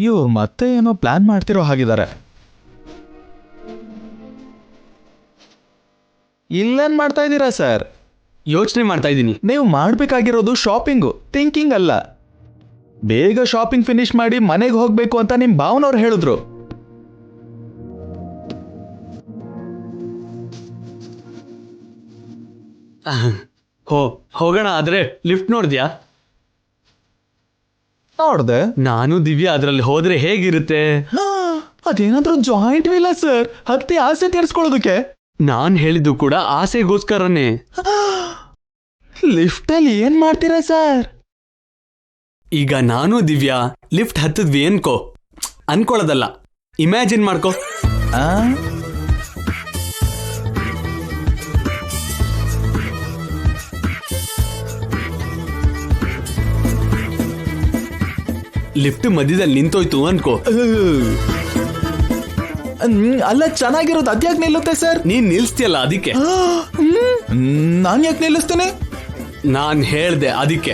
ಇವ್ರು ಮತ್ತೆ ಏನೋ ಪ್ಲಾನ್ ಮಾಡ್ತಿರೋ ಹಾಗಿದ್ದಾರೆ. ಇಲ್ಲೇನ್ ಮಾಡ್ತಾ ಇದ್ದೀರಾ ಸರ್? ಯೋಚನೆ ಮಾಡ್ತಾ ಇದ್ದೀನಿ. ನೀವು ಮಾಡಬೇಕಾಗಿರೋದು ಶಾಪಿಂಗು, ಥಿಂಕಿಂಗ್ ಅಲ್ಲ. ಬೇಗ ಶಾಪಿಂಗ್ ಫಿನಿಶ್ ಮಾಡಿ ಮನೆಗೆ ಹೋಗ್ಬೇಕು ಅಂತ ನಿಮ್ ಭಾವನವ್ರು ಹೇಳಿದ್ರು. ಹೋಗೋಣ. ಆದ್ರೆ ಲಿಫ್ಟ್ ನೋಡಿದ್ಯಾ? ನೋಡ್ದೆ. ನಾನು ದಿವ್ಯಾ ಅದ್ರಲ್ಲಿ ಹೋದ್ರೆ ಹೇಗಿರುತ್ತೆ? ಅದೇನಾದ್ರೂ ಜಾಯಿಂಟ್ ವಿಲ್ಲ ಸರ್, ಹತ್ತಿ ಆಸೆ ತೀರಿಸ್ಕೊಳ್ಳೋದಕ್ಕೆ. ನಾನ್ ಹೇಳಿದ್ದು ಕೂಡ ಆಸೆಗೋಸ್ಕರನೇ. ಲಿಫ್ಟ್ ಅಲ್ಲಿ ಏನ್ ಮಾಡ್ತೀರಾ ಸರ್? ಈಗ ನಾನು ದಿವ್ಯಾ ಲಿಫ್ಟ್ ಹತ್ತಿದ್ವಿ ಅನ್ಕೊಳ್ಳೋದಲ್ಲ, ಇಮ್ಯಾಜಿನ್ ಮಾಡ್ಕೋ. ಲಿಫ್ಟ್ ಮಧ್ಯದಲ್ಲಿ ನಿಂತೋಯ್ತು ಅನ್ಕೋ. ಅಲ್ಲ, ಚೆನ್ನಾಗಿರೋದು ಅದ್ಯಾಕೆ ನಿಲ್ಲುತ್ತೆ ಸರ್? ನೀನ್ ನಿಲ್ಸ್ತಿಯಲ್ಲ ಅದಕ್ಕೆ. ನಾನ್ ಯಾಕೆ ನಿಲ್ಲಿಸ್ತೀನಿ? ನಾನ್ ಹೇಳ್ದೆ ಅದಕ್ಕೆ.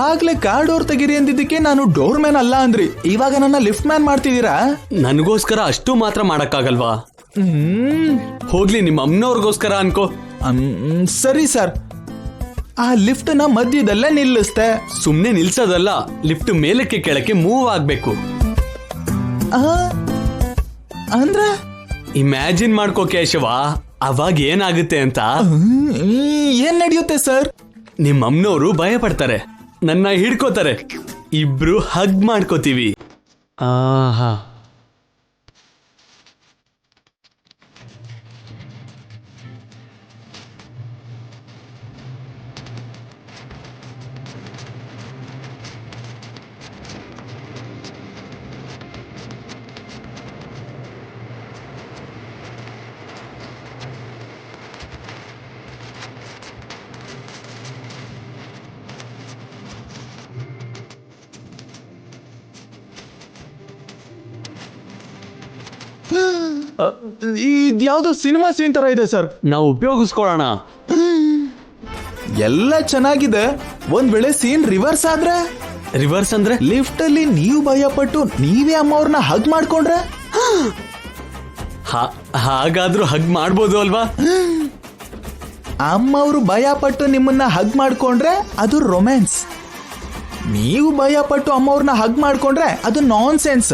ಆಗ್ಲೇ ಕಾರ್ ಡೋರ್ ತೆಗೀರಿ ಅಂದಿದ್ದಕ್ಕೆ ನಾನು ಡೋರ್ ಮ್ಯಾನ್ ಅಲ್ಲ ಅಂದ್ರಿ, ಇವಾಗ ನನ್ನ ಲಿಫ್ಟ್ ಮ್ಯಾನ್ ಮಾಡ್ತಿದ್ದೀರಾ? ನನಗೋಸ್ಕರ ಅಷ್ಟು ಮಾತ್ರ ಮಾಡಕ್ಕಾಗಲ್ವಾ? ಹೋಗ್ಲಿ, ನಿಮ್ಮ ಅಮ್ಮನವ್ರಿಗೋಸ್ಕರ ಅನ್ಕೋ. ಸರಿ ಸರ್, ಆ ಲಿಫ್ಟ್ ನ ಮಧ್ಯದಲ್ಲೇ ನಿಲ್ಲಿಸ್ತೆ. ಸುಮ್ನೆ ನಿಲ್ಸೋದಲ್ಲ, ಲಿಫ್ಟ್ ಮೇಲಕ್ಕೆ ಕೆಳಕ್ಕೆ ಮೂವ್ ಆಗ್ಬೇಕು. ಅಂದ್ರೆ ಇಮ್ಯಾಜಿನ್ ಮಾಡ್ಕೋ ಕೇಶವ, ಅವಾಗ ಏನಾಗುತ್ತೆ ಅಂತ. ಏನ್ ನಡೆಯುತ್ತೆ ಸರ್? ನಿಮ್ಮ ಅಮ್ಮನವರು ಭಯ ಪಡ್ತಾರೆ, ನನ್ನ ಹಿಡ್ಕೋತಾರೆ, ಇಬ್ರು ಹಗ್ ಮಾಡ್ಕೋತೀವಿ. ಆಹಾ, ಇದ್ಯಾವ್ದೋ ಸಿನಿಮಾ ಸೀನ್ ತರ ಇದೆ ಸರ್. ನಾವು ಉಪಯೋಗಿಸ್ಕೊಳ್ಳೋಣ. ಎಲ್ಲ ಚೆನ್ನಾಗಿದೆ, ಒಂದ್ ವೇಳೆ ಸೀನ್ ರಿವರ್ಸ್ ಆದ್ರೆ? ರಿವರ್ಸ್ ಅಂದ್ರೆ? ಲಿಫ್ಟ್ ಅಲ್ಲಿ ನೀವು ಭಯ ಪಟ್ಟು ನೀವೇ ಅಮ್ಮವ್ರನ್ನ ಹಗ್ ಮಾಡ್ಕೊಂಡ್ರೆ? ಹಾಗಾದ್ರೂ ಹಗ್ ಮಾಡ್ಬೋದು ಅಲ್ವಾ? ಅಮ್ಮವ್ರು ಭಯ ಪಟ್ಟು ನಿಮ್ಮನ್ನ ಹಗ್ ಮಾಡ್ಕೊಂಡ್ರೆ ಅದು ರೊಮ್ಯಾನ್ಸ್. ನೀವು ಭಯ ಪಟ್ಟು ಅಮ್ಮವ್ರನ್ನ ಹಗ್ ಮಾಡ್ಕೊಂಡ್ರೆ ಅದು ನಾನ್ ಸೆನ್ಸ್.